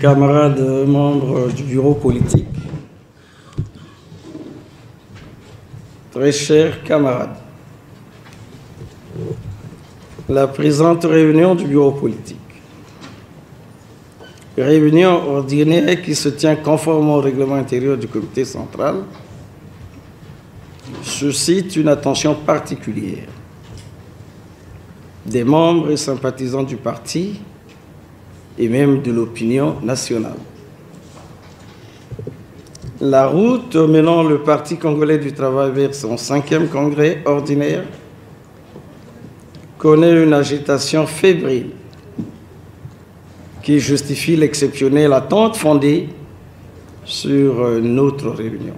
camarades membres du bureau politique, très chers camarades, la présente réunion du bureau politique, réunion ordinaire qui se tient conformément au règlement intérieur du comité central, suscite une attention particulière des membres et sympathisants du parti et même de l'opinion nationale. La route menant le Parti congolais du travail vers son 5e congrès ordinaire connaît une agitation fébrile qui justifie l'exceptionnelle attente fondée sur notre réunion.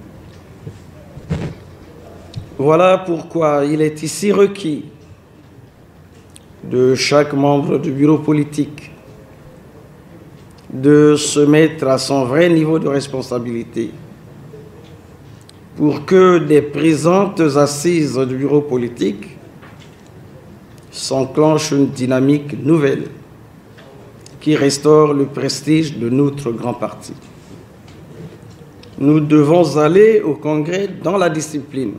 Voilà pourquoi il est ici requis de chaque membre du bureau politique de se mettre à son vrai niveau de responsabilité pour que des présentes assises du bureau politique s'enclenche une dynamique nouvelle qui restaure le prestige de notre grand parti. Nous devons aller au Congrès dans la discipline,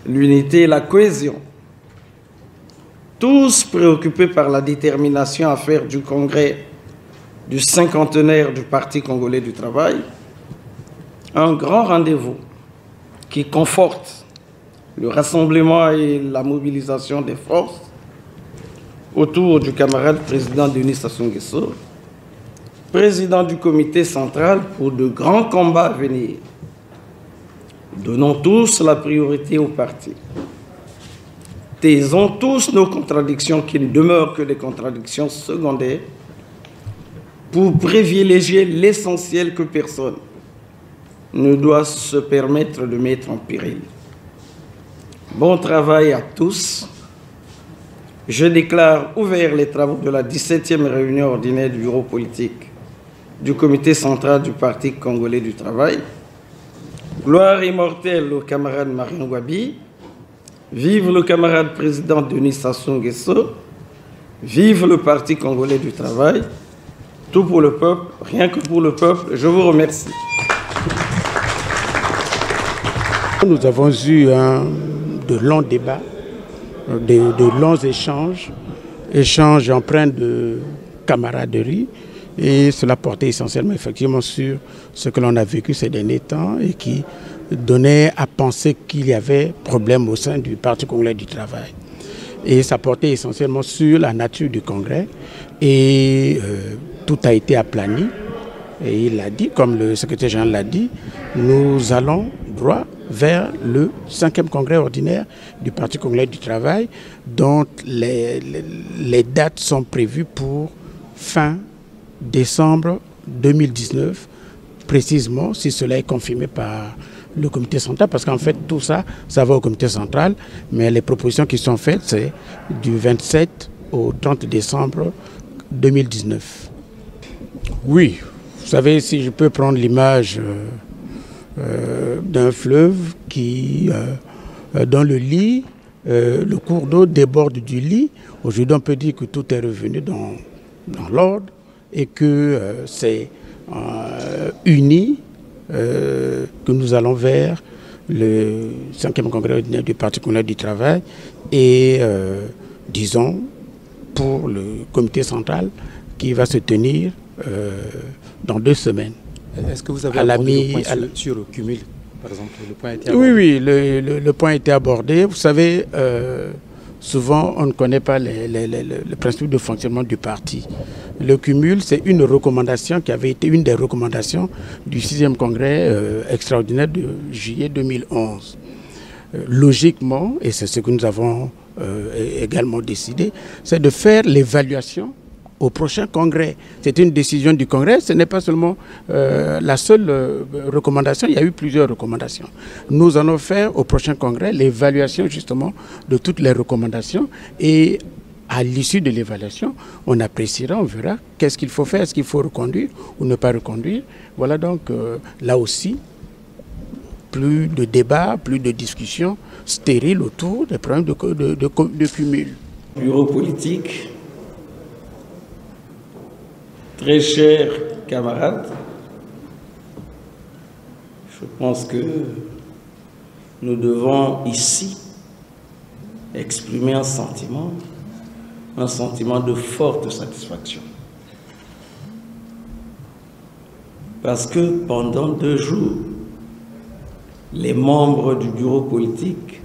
l'unité et la cohésion, tous préoccupés par la détermination à faire du Congrès du 50e du Parti congolais du travail un grand rendez-vous qui conforte le rassemblement et la mobilisation des forces autour du camarade président Denis Sassou Nguesso, président du comité central pour de grands combats à venir. Donnons tous la priorité au parti. Taisons tous nos contradictions qui ne demeurent que des contradictions secondaires pour privilégier l'essentiel que personne ne doit se permettre de mettre en péril. Bon travail à tous. Je déclare ouvert les travaux de la 17e réunion ordinaire du bureau politique du comité central du Parti congolais du travail. Gloire immortelle au camarade Marion Gwabi. Vive le camarade président Denis Sassou Nguesso. Vive le Parti congolais du travail. Tout pour le peuple, rien que pour le peuple. Je vous remercie. Nous avons eu de longs débats, de longs échanges empreints de camaraderie, et cela portait essentiellement effectivement sur ce que l'on a vécu ces derniers temps et qui donnait à penser qu'il y avait problème au sein du Parti congolais du travail. Et ça portait essentiellement sur la nature du congrès et tout a été aplani. Et il l'a dit, comme le secrétaire général l'a dit, nous allons droit vers le 5e congrès ordinaire du Parti congolais du travail, dont les dates sont prévues pour fin décembre 2019, précisément si cela est confirmé par le comité central, parce qu'en fait tout ça, ça va au comité central, mais les propositions qui sont faites, c'est du 27 au 30 décembre 2019. Oui, vous savez, si je peux prendre l'image d'un fleuve qui, dans le lit, le cours d'eau déborde du lit. Aujourd'hui, on peut dire que tout est revenu dans l'ordre et que c'est uni que nous allons vers le 5e congrès ordinaire du Parti congolais du travail et, disons, pour le comité central qui va se tenir dans 2 semaines. Est-ce que vous avez abordé le point sur le cumul, par exemple? Le point a été abordé. Oui, le point a été abordé. Vous savez, souvent on ne connaît pas le principe de fonctionnement du parti. Le cumul, c'est une recommandation qui avait été une des recommandations du 6e congrès extraordinaire de juillet 2011. Logiquement, et c'est ce que nous avons également décidé, c'est de faire l'évaluation au prochain congrès. C'est une décision du congrès, ce n'est pas seulement la seule recommandation, il y a eu plusieurs recommandations. Nous allons faire au prochain congrès l'évaluation justement de toutes les recommandations et à l'issue de l'évaluation, on appréciera, on verra qu'est-ce qu'il faut faire, est-ce qu'il faut reconduire ou ne pas reconduire. Voilà donc là aussi, plus de débats, plus de discussions stériles autour des problèmes de cumul. Bureau politique, Très chers camarades, je pense que nous devons ici exprimer un sentiment de forte satisfaction. Parce que pendant 2 jours, les membres du bureau politique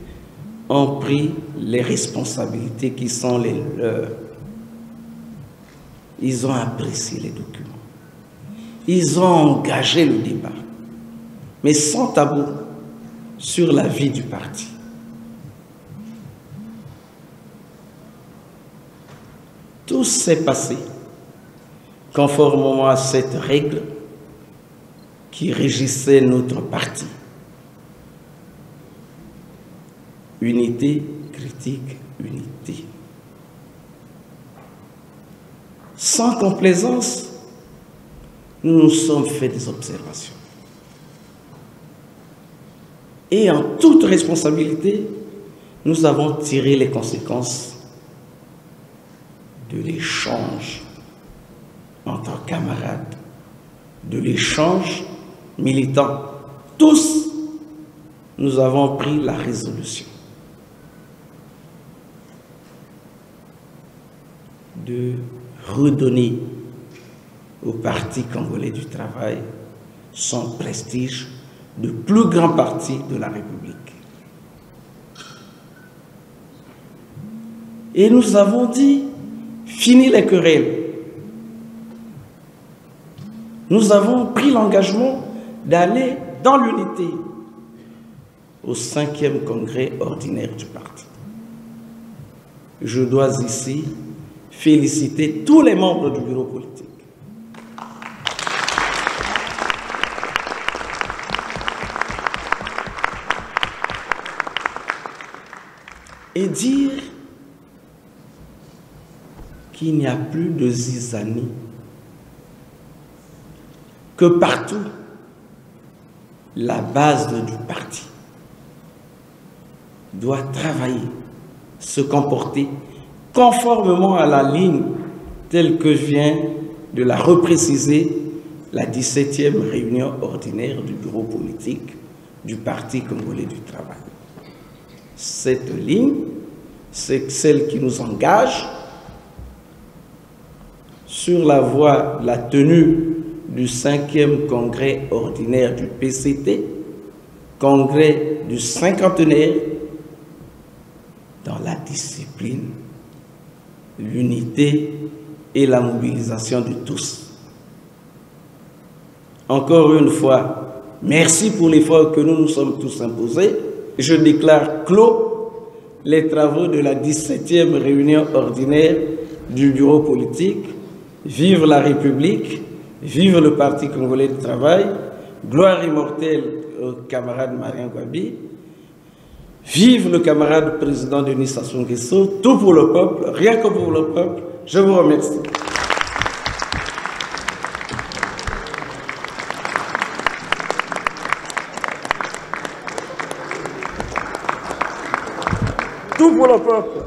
ont pris les responsabilités qui sont les leurs. Ils ont apprécié les documents. Ils ont engagé le débat, mais sans tabou, sur la vie du parti. Tout s'est passé conformément à cette règle qui régissait notre parti. Unité, critique, unité. Sans complaisance, nous nous sommes fait des observations. Et en toute responsabilité, nous avons tiré les conséquences de l'échange entre camarades, de l'échange militant. Tous, nous avons pris la résolution de redonner au Parti congolais du travail son prestige de plus grand parti de la République. Et nous avons dit, fini les querelles. Nous avons pris l'engagement d'aller dans l'unité au 5e congrès ordinaire du parti. Je dois ici féliciter tous les membres du bureau politique. Et dire qu'il n'y a plus de zizanie, que partout, la base du parti doit travailler, se comporter conformément à la ligne telle que vient de la repréciser la 17e réunion ordinaire du bureau politique du Parti congolais du travail. Cette ligne, c'est celle qui nous engage sur la voie de la tenue du 5e congrès ordinaire du PCT, congrès du 50e, dans la discipline, l'unité et la mobilisation de tous. Encore une fois, merci pour l'effort que nous nous sommes tous imposés. Je déclare clos les travaux de la 17e réunion ordinaire du bureau politique. Vive la République, vive le Parti congolais du travail, gloire immortelle au camarade Marien Gwabi, vive le camarade président Denis Sassou Nguesso, tout pour le peuple, rien que pour le peuple. Je vous remercie. Tout pour le peuple.